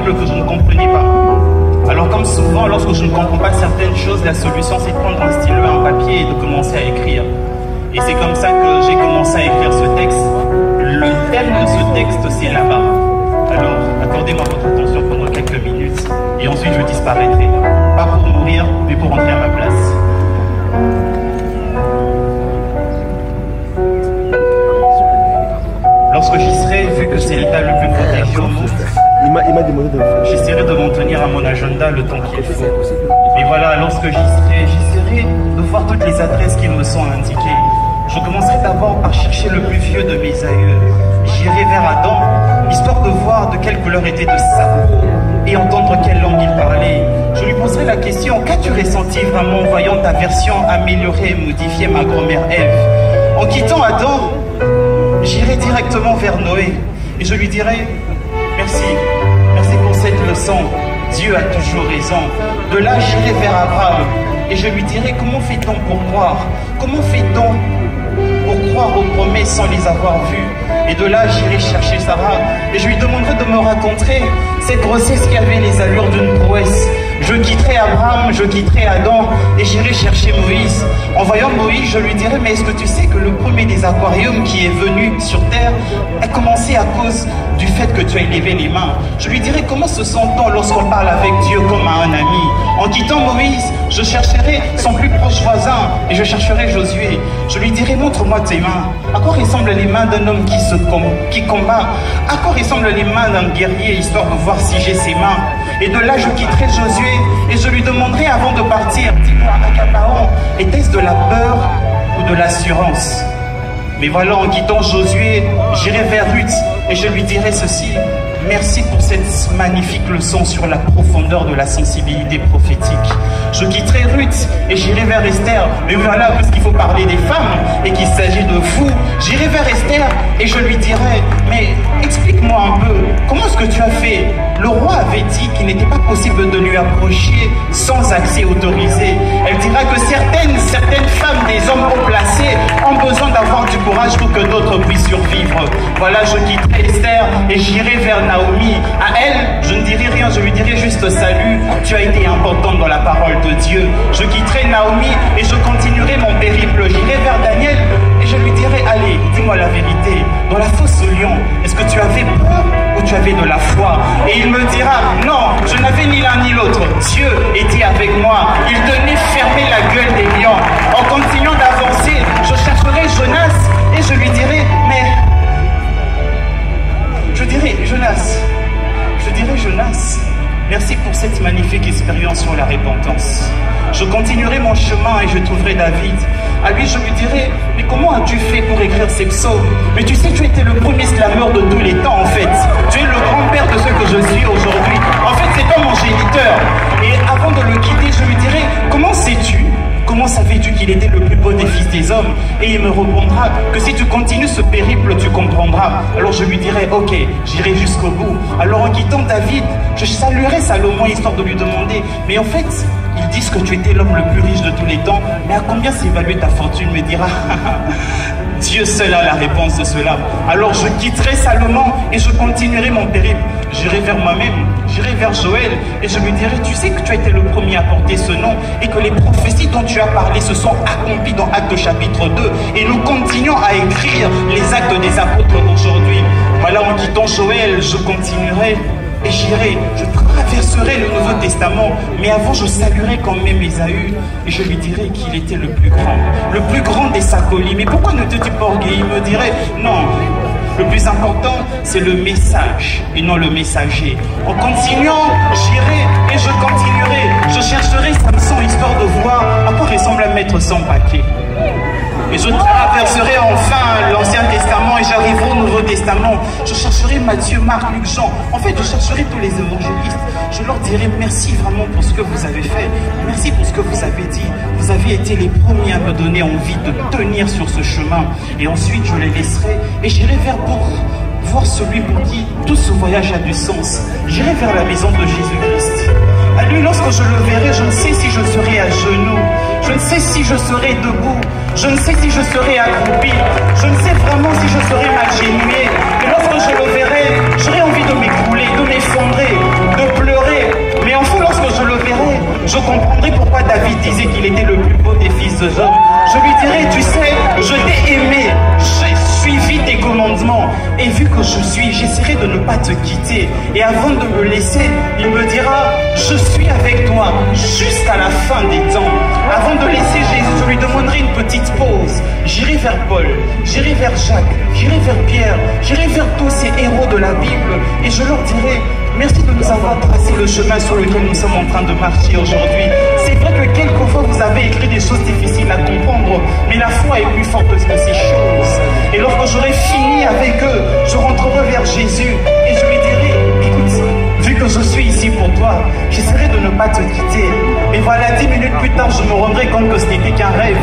Bible que je ne comprenais pas. Alors comme souvent, lorsque je ne comprends pas certaines choses, la solution c'est de prendre un stylo et un papier et de commencer à écrire. Et c'est comme ça que j'ai commencé à écrire ce texte. Le thème de ce texte, c'est là-bas. Alors, accordez-moi votre attention pendant quelques minutes et ensuite je disparaîtrai. Pas pour mourir, mais pour rentrer à ma place. Lorsque j'y serai, vu que c'est l'état le plus protégé au monde, j'essaierai de m'en tenir à mon agenda le temps qu'il faut. Et voilà, lorsque j'y serai, j'essaierai de voir toutes les adresses qui me sont indiquées. Je commencerai d'abord par chercher le plus vieux de mes aïeux. J'irai vers Adam, histoire de voir de quelle couleur était de sa peau et entendre quelle langue il parlait. Je lui poserai la question, qu'as-tu ressenti vraiment en voyant ta version améliorée et modifiée, ma grand-mère Ève? En quittant Adam, j'irai directement vers Noé et je lui dirai, merci pour cette leçon, Dieu a toujours raison. De là, j'irai vers Abraham et je lui dirai, comment fait-on pour croire? Comment fait-on pour croire aux promesses sans les avoir vues? Et de là, j'irai chercher Sarah et je lui demanderai de me raconter cette grossesse qui avait les allures d'une prouesse. Je quitterai Abraham, je quitterai Adam et j'irai chercher Moïse. En voyant Moïse, je lui dirai, mais est-ce que tu sais que le premier des aquariums qui est venu sur terre a commencé à cause du fait que tu as élevé les mains? Je lui dirai, comment se sent-on lorsqu'on parle avec Dieu comme à un ami? En quittant Moïse, je chercherai son plus proche voisin et je chercherai Josué. Je lui dirai, montre-moi tes mains. À quoi ressemblent les mains d'un homme qui combat? À quoi ressemblent les mains d'un guerrier, histoire de voir si j'ai ses mains? Et de là, je quitterai Josué et je lui demanderai avant de partir, dis-moi, Acapaon, était-ce de la peur ou de l'assurance? Mais voilà, en quittant Josué, j'irai vers Ruth et je lui dirai ceci. Merci pour cette magnifique leçon sur la profondeur de la sensibilité prophétique. Je quitterai Ruth et j'irai vers Esther. Mais voilà, puisqu'il faut parler des femmes et qu'il s'agit de vous, j'irai vers Esther et je lui dirai, mais explique-moi un peu, comment est-ce que tu as fait? Le roi avait dit qu'il n'était pas possible de lui approcher sans accès autorisé. Elle dira que certaines femmes des hommes haut placés ont besoin d'avoir du courage pour que d'autres puissent survivre. Voilà, je quitterai Esther et j'irai vers Naomi. À elle, je ne dirai rien, je lui dirai juste salut, tu as été importante dans la parole de Dieu. Je quitterai Naomi et je continuerai mon périple. J'irai vers Daniel et je lui dirai, allez, dis-moi la vérité, dans la fosse au lion, est-ce que tu avais peur ou tu avais de la foi? Et il me dira, non, je n'avais ni l'un ni l'autre. Dieu était avec moi, il tenait fermer la gueule des lions. En continuant d'avancer, je chercherai Jonas et je lui dirai, mais... Je dirais, Jonas, merci pour cette magnifique expérience sur la repentance. Je continuerai mon chemin et je trouverai David. À lui, je lui dirai, mais comment as-tu fait pour écrire ces psaumes? Mais tu sais, tu étais le premier slameur de tous les temps, en fait. Tu es le grand-père de ce que je suis aujourd'hui. En fait, c'est toi mon géniteur. Et avant de le quitter, je lui dirai, comment sais-tu? Comment savais-tu qu'il était le plus beau des fils des hommes? Et il me répondra que si tu continues ce périple, tu comprendras. Alors je lui dirai, ok, j'irai jusqu'au bout. Alors en quittant David, je saluerai Salomon histoire de lui demander, mais en fait, ils disent que tu étais l'homme le plus riche de tous les temps, mais à combien s'évalue ta fortune? Me dira, Dieu seul a la réponse de cela. Alors je quitterai Salomon et je continuerai mon périple. J'irai vers moi-même, j'irai vers Joël et je lui dirai, tu sais que tu as été le premier à porter ce nom et que les prophéties dont tu as parlé se sont accomplies dans Actes chapitre 2 et nous continuons à écrire les actes des apôtres aujourd'hui. Voilà, en quittant Joël, je continuerai et j'irai, je traverserai le Nouveau Testament, mais avant je saluerai quand même Ésaü et je lui dirai qu'il était le plus grand des sacolis. Mais pourquoi ne te dis pas orgueilleux? Il me dirait, non, le plus important c'est le message et non le messager. En continuant, j'irai et je continuerai, je chercherai Samson histoire de voir à quoi ressemble un maître sans paquet. Et je traverserai enfin l'Ancien Testament et j'arriverai au Nouveau Testament. Je chercherai Matthieu, Marc, Luc, Jean. En fait, je chercherai tous les évangélistes. Je leur dirai merci vraiment pour ce que vous avez fait. Merci pour ce que vous avez dit. Vous avez été les premiers à me donner envie de tenir sur ce chemin. Et ensuite, je les laisserai et j'irai vers pour voir celui pour qui tout ce voyage a du sens. J'irai vers la maison de Jésus-Christ. À lui, lorsque je le verrai, je ne sais si je serai à genoux, je ne sais si je serai debout, je ne sais si je serai accroupi, je ne sais vraiment si je serai m'agenouiller. Et lorsque je le verrai, j'aurai envie de m'écrouler, de m'effondrer, de hommes. Je lui dirai, tu sais, je t'ai aimé, j'ai suivi tes commandements. Et vu que j'essaierai de ne pas te quitter. Et avant de me laisser, il me dira, je suis avec toi jusqu'à la fin des temps. Avant de laisser Jésus, je lui demanderai une petite pause. J'irai vers Paul, j'irai vers Jacques, j'irai vers Pierre, j'irai vers tous ces héros de la Bible. Et je leur dirai, merci de nous avoir tracé le chemin sur lequel nous sommes en train de marcher aujourd'hui. C'est vrai que quelquefois vous avez écrit des choses difficiles à comprendre, mais la foi est plus forte que ces choses. Et lorsque j'aurai fini avec eux, je rentrerai vers Jésus et je lui dirai, écoute, vu que je suis ici pour toi, j'essaierai de ne pas te quitter. Et voilà, 10 minutes plus tard, je me rendrai compte que ce n'était qu'un rêve.